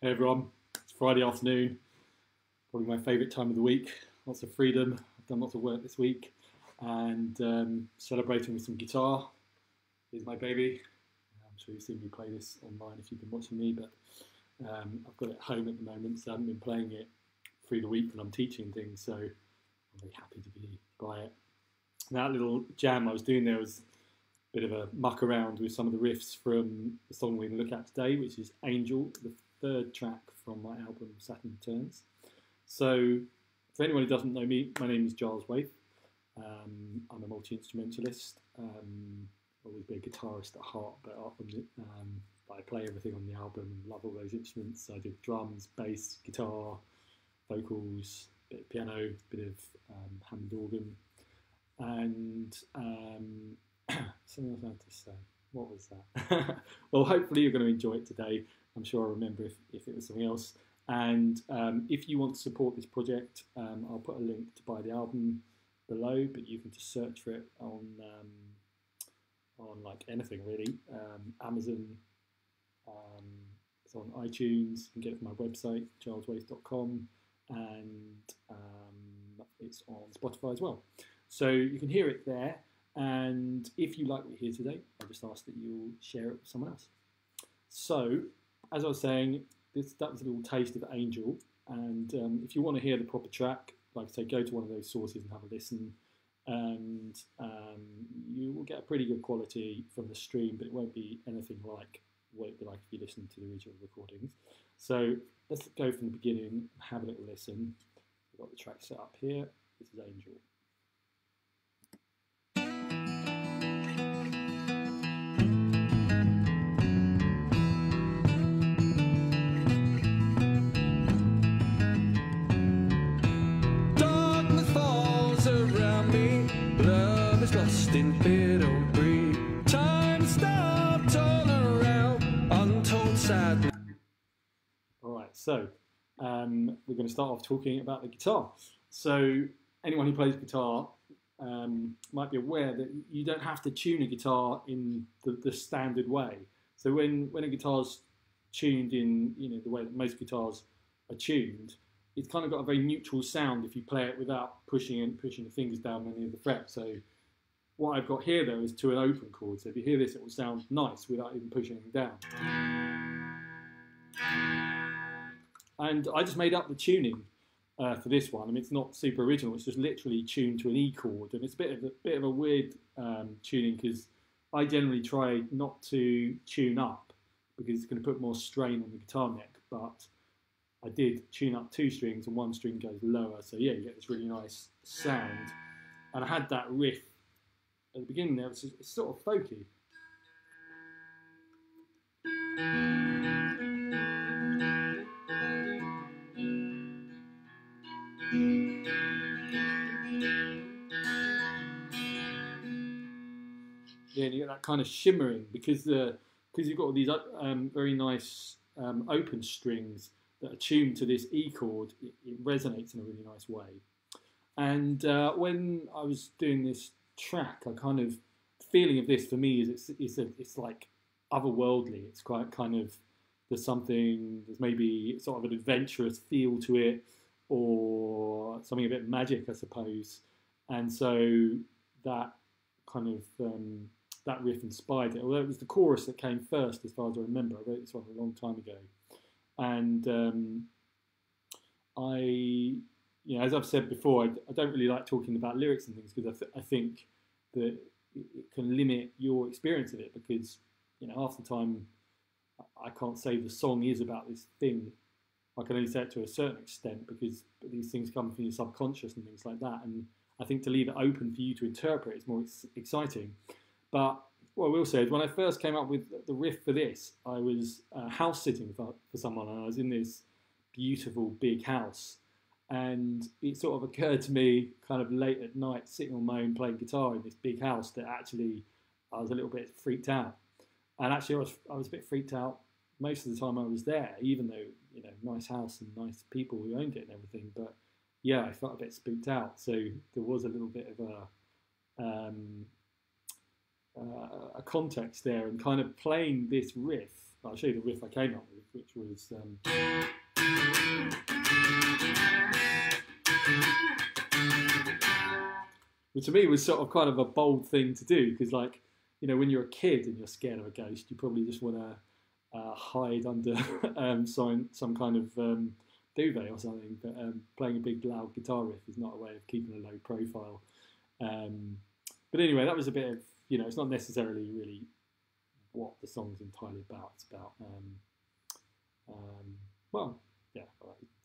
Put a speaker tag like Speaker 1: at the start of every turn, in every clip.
Speaker 1: Hey everyone, it's Friday afternoon, probably my favourite time of the week. Lots of freedom, I've done lots of work this week and celebrating with some guitar. Here's my baby. I'm sure you've seen me play this online if you've been watching me, but I've got it at home at the moment, so I haven't been playing it through the week when I'm teaching things, so I'm very happy to be by it. That little jam I was doing there was a bit of a muck around with some of the riffs from the song we're going to look at today, which is Angel, the third track from my album Saturn Returns. So, for anyone who doesn't know me, my name is Giles Waithe. I'm a multi-instrumentalist. I've always been a guitarist at heart, but I play everything on the album and love all those instruments. So I did drums, bass, guitar, vocals, bit of piano, bit of Hammond organ, and something else I had to say. What was that? Well, hopefully you're going to enjoy it today. I'm sure I'll remember if it was something else. And if you want to support this project, I'll put a link to buy the album below, but you can just search for it on like anything really. Amazon, it's on iTunes, you can get it from my website, gileswaithe.com, and it's on Spotify as well. So you can hear it there. And if you like what you hear today, I just ask that you'll share it with someone else. So, as I was saying, that was a little taste of Angel. And if you want to hear the proper track, like I say, go to one of those sources and have a listen. And you will get a pretty good quality from the stream, but it won't be anything like what it'd be like if you listen to the original recordings. So let's go from the beginning and have a little listen. We've got the track set up here. This is Angel.
Speaker 2: Lost in bitter breed. Time stopped, turn around, untold sadness.
Speaker 1: Alright, so we're going to start off talking about the guitar. So anyone who plays guitar might be aware that you don't have to tune a guitar in the standard way. So when a guitar's tuned in, the way that most guitars are tuned, it's kind of got a very neutral sound if you play it without pushing the fingers down any of the frets. So what I've got here, though, is to an open chord. So if you hear this, it will sound nice without even pushing it down. And I just made up the tuning for this one. I mean, it's not super original. It's just literally tuned to an E chord. And it's a bit of a weird tuning because I generally try not to tune up because it's going to put more strain on the guitar neck. But I did tune up 2 strings and 1 string goes lower. So yeah, you get this really nice sound. And I had that riff at the beginning there, it's sort of folky. Yeah, and you get that kind of shimmering because you've got all these very nice open strings that are tuned to this E chord. It resonates in a really nice way. And when I was doing this track, I kind of, the feeling of this for me is it's like otherworldly. It's quite kind of, there's maybe sort of an adventurous feel to it, or something a bit magic, I suppose. And so that kind of that riff inspired it. Although it was the chorus that came first, as far as I remember. I wrote this one a long time ago, and as I've said before, I don't really like talking about lyrics and things because I think that it can limit your experience of it because, half the time I can't say the song is about this thing. I can only say it to a certain extent because these things come from your subconscious and things like that. And I think to leave it open for you to interpret is more exciting. But what I will say is when I first came up with the riff for this, I was house sitting for someone and I was in this beautiful big house. And it sort of occurred to me kind of late at night, sitting on my own playing guitar in this big house, that actually I was a little bit freaked out. And actually I was a bit freaked out most of the time I was there, even though, nice house and nice people who owned it and everything. But yeah, I felt a bit spooked out. So there was a little bit of a context there, and kind of playing this riff I'll show you the riff I came up with, which was. Which to me was sort of kind of a bold thing to do, because, like, you know, when you're a kid and you're scared of a ghost, you probably just want to hide under some kind of duvet or something. But playing a big loud guitar riff is not a way of keeping a low profile. But anyway, that was a bit of, you know, it's not necessarily really what the song's entirely about. It's about, well, yeah,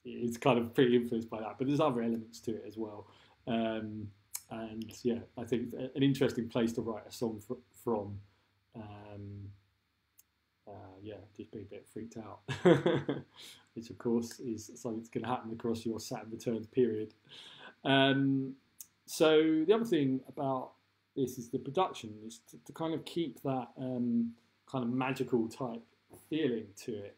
Speaker 1: it's kind of pretty influenced by that, but there's other elements to it as well. And yeah, I think it's an interesting place to write a song from. Yeah, just being a bit freaked out, which of course is something that's going to happen across your Saturn returns period. So the other thing about this is the production, is to kind of keep that kind of magical type feeling to it,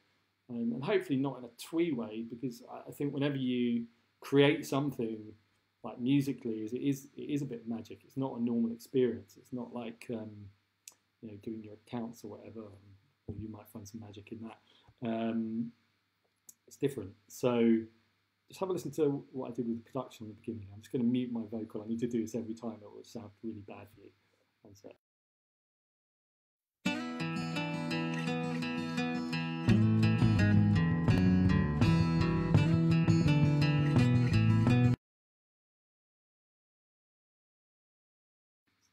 Speaker 1: and hopefully not in a twee way, because I think whenever you create something like musically, it is a bit magic. It's not a normal experience. It's not like you know, doing your accounts or whatever. Or you might find some magic in that. It's different. So just have a listen to what I did with the production in the beginning. I'm just going to mute my vocal. I need to do this every time. It will sound really bad for you. One sec.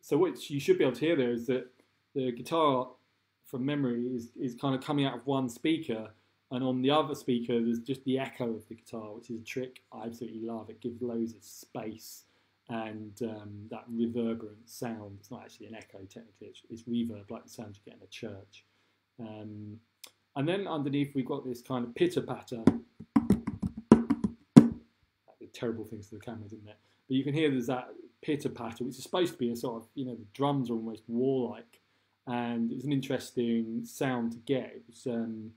Speaker 1: So what you should be able to hear there is that the guitar, from memory, is kind of coming out of one speaker, and on the other speaker there's just the echo of the guitar, which is a trick I absolutely love. It gives loads of space and that reverberant sound. It's not actually an echo technically, it's reverb, like the sound you get in a church. And then underneath we've got this kind of pitter-patter. That did terrible things to the camera, didn't it? But you can hear there's that pitter-patter, which is supposed to be a sort of, you know, the drums are almost warlike. And it was an interesting sound to get. It was, I'm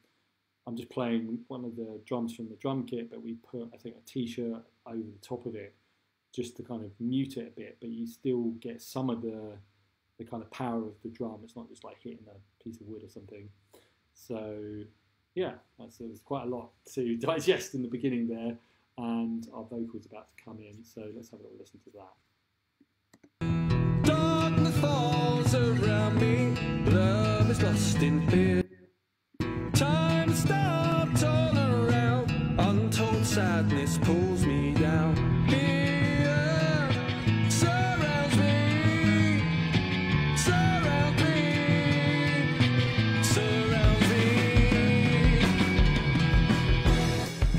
Speaker 1: just playing one of the drums from the drum kit, but we put, I think, a t-shirt over the top of it just to kind of mute it a bit, but you still get some of the kind of power of the drum. It's not just like hitting a piece of wood or something. So yeah, there's quite a lot to digest in the beginning there, and our vocal's about to come in, so let's have a little listen to that.
Speaker 2: Darkness falls around me, love is lost in fear. Time to stop turning around, untold sadness pulls me down. Fear surrounds me, surrounds me, surrounds me.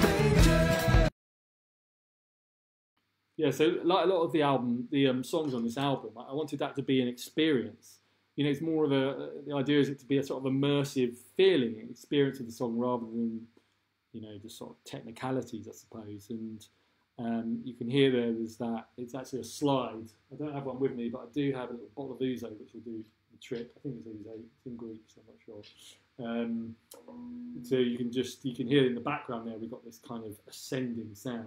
Speaker 2: Danger.
Speaker 1: Yeah, so like a lot of the album, the songs on this album, I wanted that to be an experience. You know, it's more of the idea is it to be a sort of immersive feeling, experience of the song, rather than, you know, just sort of technicalities, I suppose. And you can hear there's that, it's actually a slide. I don't have one with me, but I do have a little bottle of ouzo, which will do the trick. I think it's ouzo, it's in Greek, so I'm not sure. So you can hear in the background there, we've got this kind of ascending sound.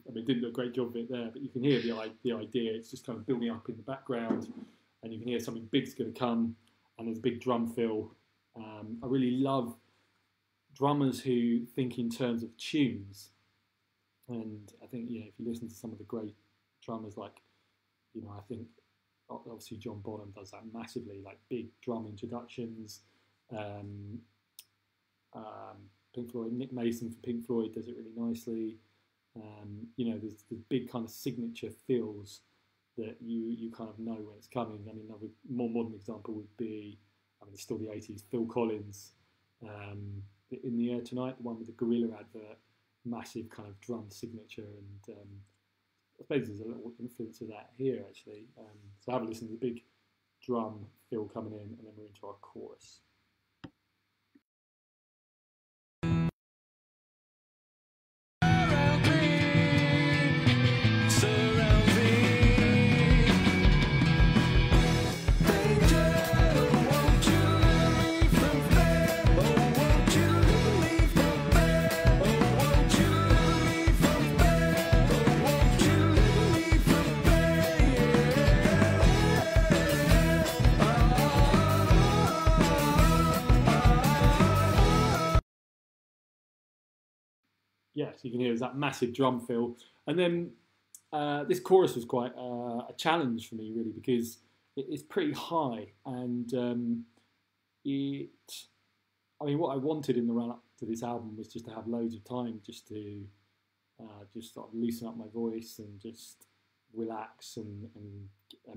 Speaker 1: I mean, didn't do a great job of it there, but you can hear the idea. It's just kind of building up in the background, and you can hear something big's going to come, and there's a big drum fill. I really love drummers who think in terms of tunes, and I think, you know, if you listen to some of the great drummers, like, you know, I think obviously John Bonham does that massively, like big drum introductions. Pink Floyd, Nick Mason from Pink Floyd does it really nicely. You know, there's the big kind of signature feels that you kind of know when it's coming. I mean, another more modern example would be, I mean, it's still the 80s, Phil Collins, In the Air Tonight, the one with the gorilla advert, massive kind of drum signature, and I suppose there's a little influence of that here, actually. So have a listen to the big drum fill coming in, and then we're into our chorus. yeah, so you can hear there's that massive drum fill. And then this chorus was quite a challenge for me, really, because it's pretty high. And I mean, what I wanted in the run up to this album was just to have loads of time just to just sort of loosen up my voice and just relax and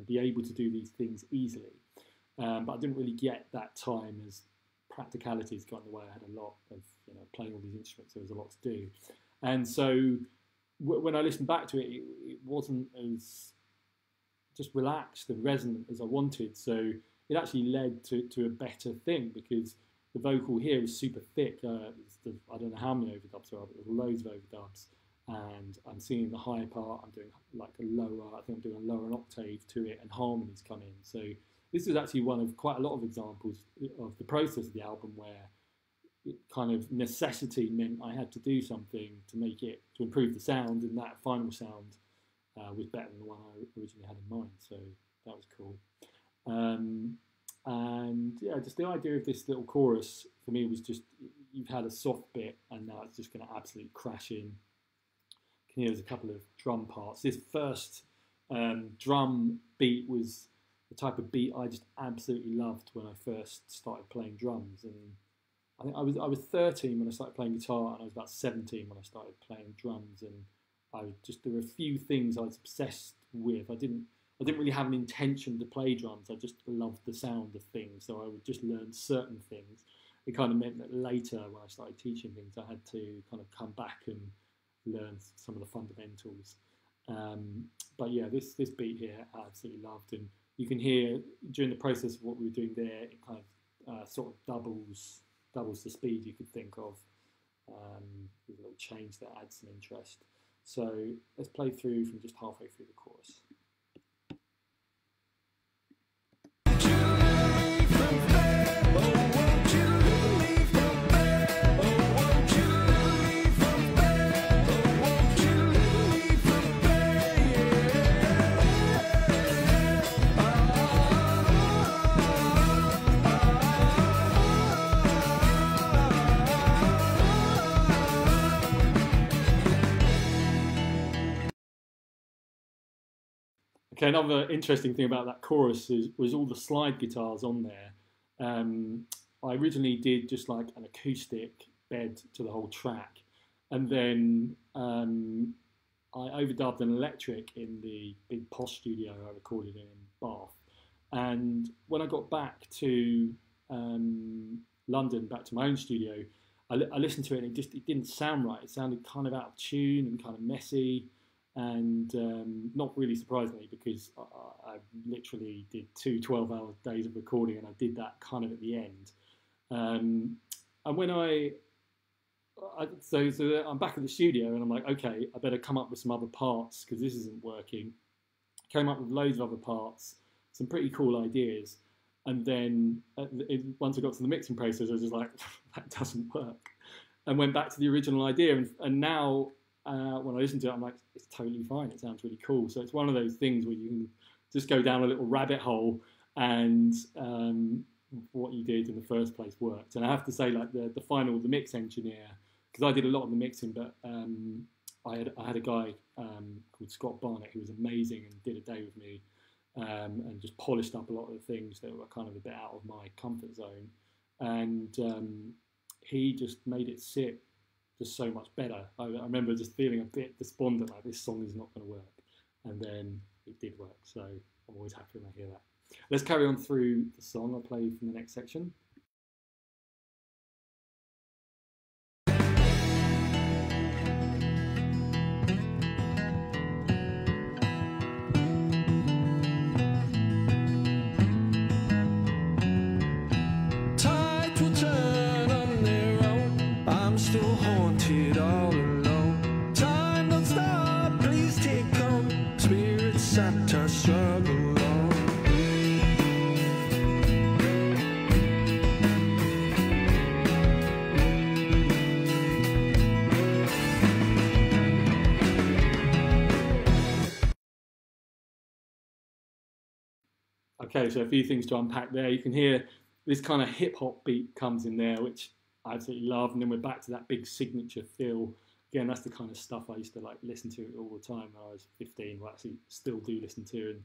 Speaker 1: be able to do these things easily. But I didn't really get that time as practicalities got in the way. I had a lot of playing all these instruments. There was a lot to do, and so when I listened back to it, it wasn't as just relaxed and resonant as I wanted. So it actually led to a better thing, because the vocal here is super thick. I don't know how many overdubs there are, but there's loads of overdubs. And I'm singing the higher part. I'm doing like a lower. I think I'm doing a lower an octave to it, and harmonies come in. So this is actually one of quite a lot of examples of the process of the album where it kind of necessity meant I had to do something to make it, to improve the sound, and that final sound was better than the one I originally had in mind. So that was cool. And yeah, just the idea of this little chorus for me was just, you've had a soft bit and now it's just going to absolutely crash in. You can hear there's a couple of drum parts. This first drum beat was the type of beat I just absolutely loved when I first started playing drums. And I think I was 13 when I started playing guitar, and I was about 17 when I started playing drums. And there were a few things I was obsessed with. I didn't really have an intention to play drums. I just loved the sound of things, so I would just learn certain things. It kind of meant that later, when I started teaching things, I had to kind of come back and learn some of the fundamentals. But yeah, this beat here I absolutely loved, and you can hear during the process of what we were doing there, it kind of sort of doubles the speed you could think of. There's a little change that adds some interest. So let's play through from just halfway through the chorus. Okay, another interesting thing about that chorus was all the slide guitars on there. I originally did just like an acoustic bed to the whole track, and then I overdubbed an electric in the big posh studio I recorded in Bath. And when I got back to London, back to my own studio, I listened to it and it didn't sound right. It sounded kind of out of tune and kind of messy. And not really surprisingly, because I literally did 2 12-hour days of recording, and I did that kind of at the end. And when so I'm back at the studio, and I'm like, okay, I better come up with some other parts because this isn't working. Came up with loads of other parts, some pretty cool ideas, and then once I got to the mixing process, I was just like, that doesn't work, and went back to the original idea, and now. When I listen to it, I'm like, it's totally fine. It sounds really cool. So it's one of those things where you can just go down a little rabbit hole, and what you did in the first place worked. And I have to say, like the mix engineer, because I did a lot of the mixing, but I had a guy called Scott Barnett who was amazing and did a day with me, and just polished up a lot of the things that were kind of a bit out of my comfort zone, and he just made it sit just so much better. I remember just feeling a bit despondent, like this song is not going to work, and then it did work. So I'm always happy when I hear that. Let's carry on through the song. I'll play from the next section. Okay, so a few things to unpack there. You can hear this kind of hip hop beat comes in there, which I absolutely love, and then we're back to that big signature feel again, that's the kind of stuff I used to like listen to all the time when I was 15. Well, actually, still do listen to,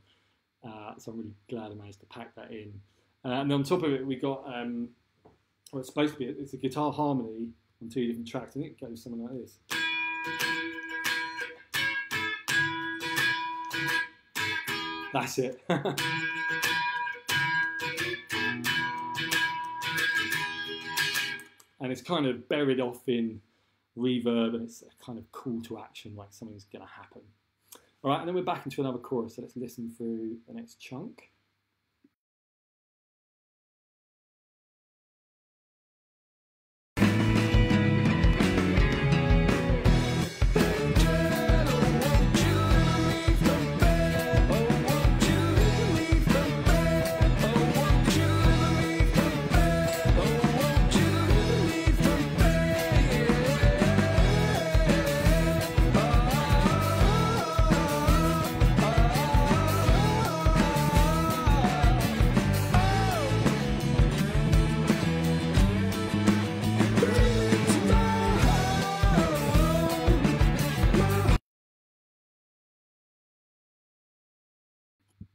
Speaker 1: and so I'm really glad I managed to pack that in. And then on top of it, we got well, it's supposed to be it's a guitar harmony on 2 different tracks. I think it goes something like this. That's it. And it's kind of buried off in reverb, and it's a kind of call to action, like something's going to happen. All right, and then we're back into another chorus, so let's listen through the next chunk.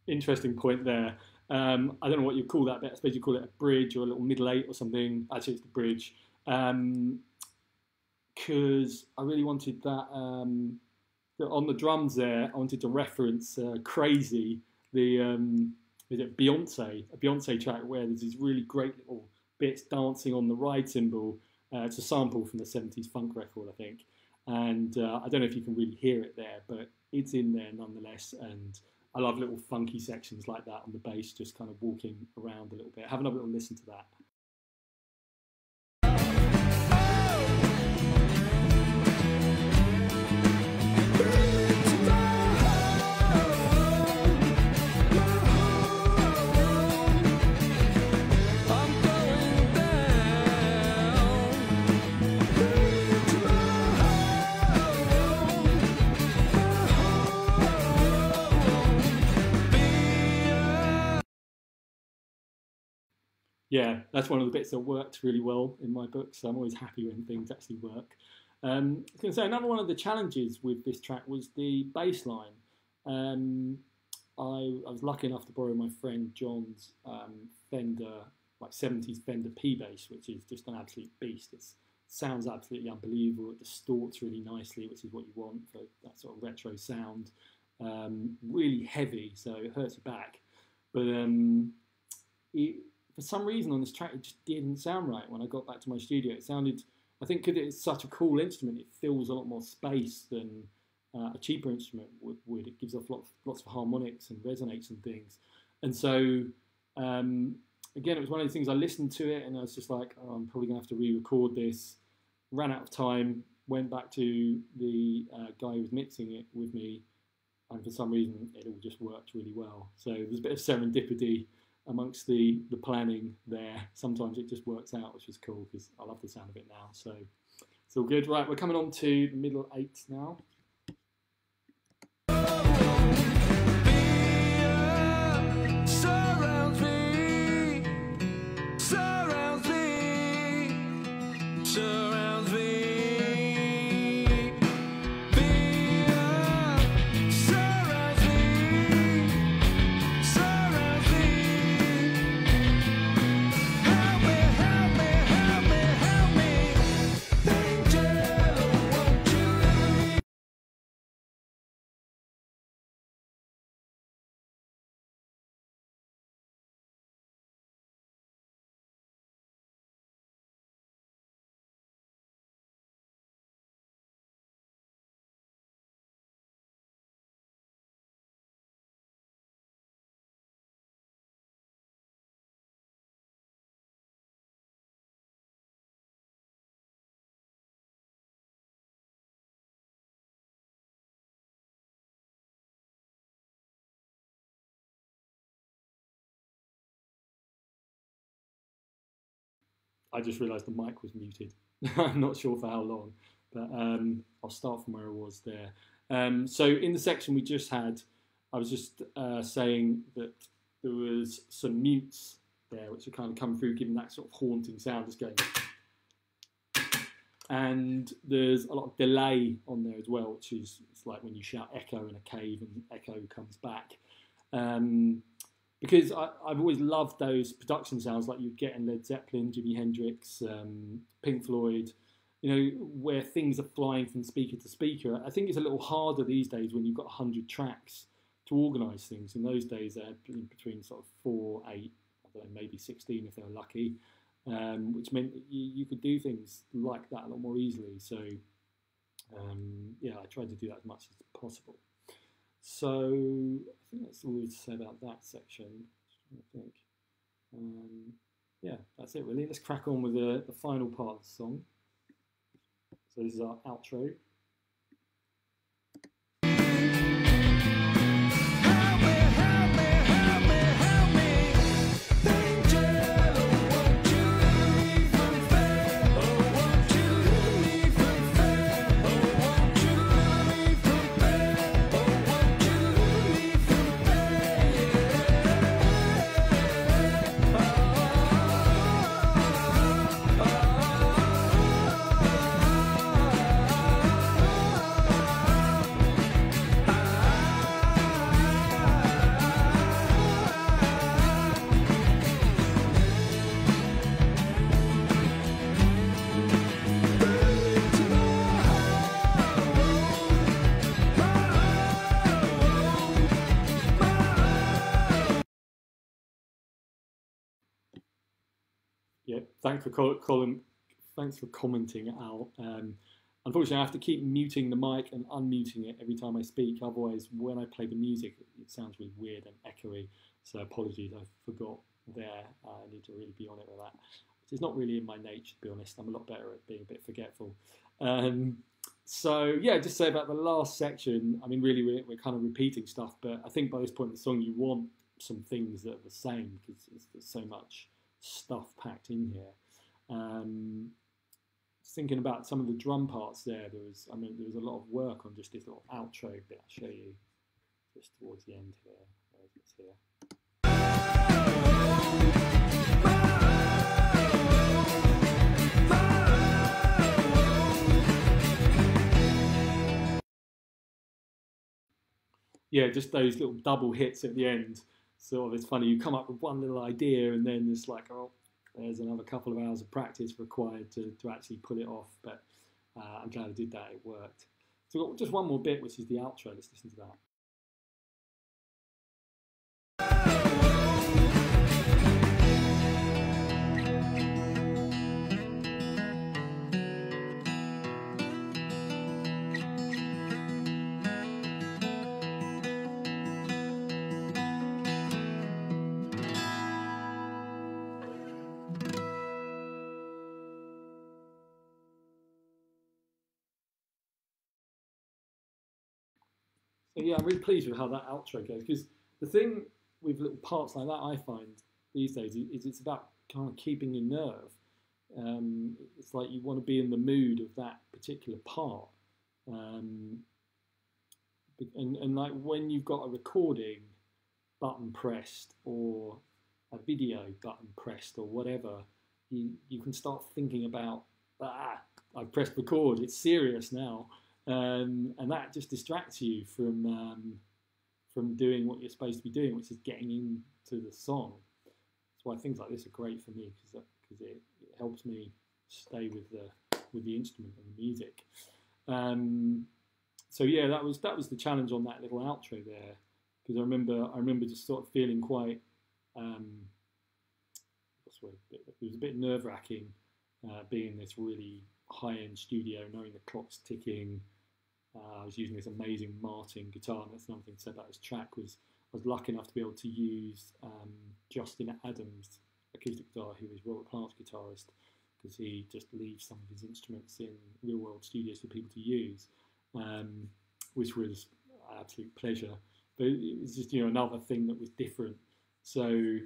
Speaker 1: Interesting point there. I don't know what you call that bit. I suppose you call it a bridge or a little middle eight or something. Actually, it's the bridge. Because I really wanted that on the drums there. I wanted to reference "Crazy," the is it Beyonce, a Beyonce track where there's these really great little bits dancing on the ride cymbal. It's a sample from the 70s funk record, I think. And I don't know if you can really hear it there, but it's in there nonetheless. And I love little funky sections like that on the bass, just kind of walking around a little bit. Have another little listen to that. Yeah, that's one of the bits that worked really well in my book, so I'm always happy when things actually work. I was going to say, another one of the challenges with this track was the bass line. I was lucky enough to borrow my friend John's Fender, like 70s Fender P bass, which is just an absolute beast. It sounds absolutely unbelievable. It distorts really nicely, which is what you want for that sort of retro sound. Really heavy, so it hurts your back. But for some reason on this track, it just didn't sound right when I got back to my studio. It sounded, I think because it's such a cool instrument, it fills a lot more space than a cheaper instrument would. It gives off lots of harmonics and resonates and things. And so, again, it was one of those things, I listened to it and I was just like, oh, I'm probably going to have to re-record this. Ran out of time, went back to the guy who was mixing it with me, and for some reason it all just worked really well. So there's a bit of serendipity amongst the planning there. Sometimes it just works out, which is cool because I love the sound of it now. So it's all good. Right, we're coming on to the middle 8 now. I just realised the mic was muted. I'm not sure for how long, but I'll start from where I was there. So in the section we just had, I was just saying that there was some mutes there, which are kind of come through, giving that sort of haunting sound, just going. and there's a lot of delay on there as well, which is it's like when you shout echo in a cave and echo comes back. Because I've always loved those production sounds like you'd get in Led Zeppelin, Jimi Hendrix, Pink Floyd, you know, where things are flying from speaker to speaker. I think it's a little harder these days when you've got 100 tracks to organise things. In those days, they're between sort of 4, 8, I don't know, maybe 16 if they were lucky, which meant that you could do things like that a lot more easily. So, yeah, I tried to do that as much as possible. So I think that's all we to say about that section. I think, yeah, that's it really. Let's crack on with the final part of the song. So this is our outro. Yeah, thanks for commenting, Al. Unfortunately, I have to keep muting the mic and unmuting it every time I speak. Otherwise, when I play the music, it sounds really weird and echoey. So apologies, I forgot there. I need to really be on it with that, which is not really in my nature, to be honest. I'm a lot better at being a bit forgetful. So yeah, just say about the last section. I mean, really, we're kind of repeating stuff, but I think by this point in the song, you want some things that are the same because there's so much stuff packed in here. Thinking about some of the drum parts there was a lot of work on just this little outro bit. I'll show you just towards the end here. Where is it here? Yeah, just those little double hits at the end. Sort of, it's funny, you come up with one little idea and then it's like, oh, there's another couple of hours of practice required to actually pull it off. But I'm glad I did that, it worked. So we've got just one more bit, which is the outro. Let's listen to that. So yeah, I'm really pleased with how that outro goes, because the thing with little parts like that I find these days is it's about kind of keeping your nerve. It's like you want to be in the mood of that particular part. And like when you've got a recording button pressed or a video button pressed or whatever, you can start thinking about, I've pressed record, it's serious now. And that just distracts you from doing what you're supposed to be doing, which is getting into the song. That's why things like this are great for me, because it helps me stay with the instrument and the music. So yeah, that was the challenge on that little outro there, because I remember just sort of feeling quite it was a bit nerve-wracking being in this really high-end studio, knowing the clock's ticking. I was using this amazing Martin guitar, and that's another thing to say about this track I was lucky enough to be able to use Justin Adams' acoustic guitar, who is Robert Plant's guitarist, because he just leaves some of his instruments in real-world studios for people to use, which was an absolute pleasure. But it was just, another thing that was different. So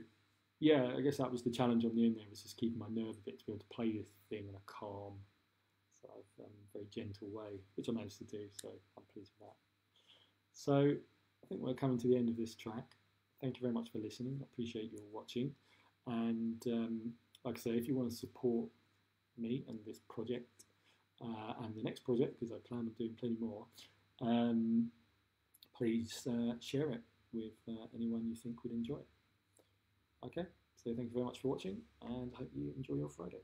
Speaker 1: yeah, I guess that was the challenge on the end there, was just keeping my nerve a bit to be able to play this thing in a calm, sort of very gentle way, which I managed to do, so I'm pleased with that. So I think we're coming to the end of this track. Thank you very much for listening. I appreciate you all watching. And like I say, if you want to support me and this project, and the next project, because I plan on doing plenty more, please share it with anyone you think would enjoy it. Okay, so thank you very much for watching, and I hope you enjoy your Friday.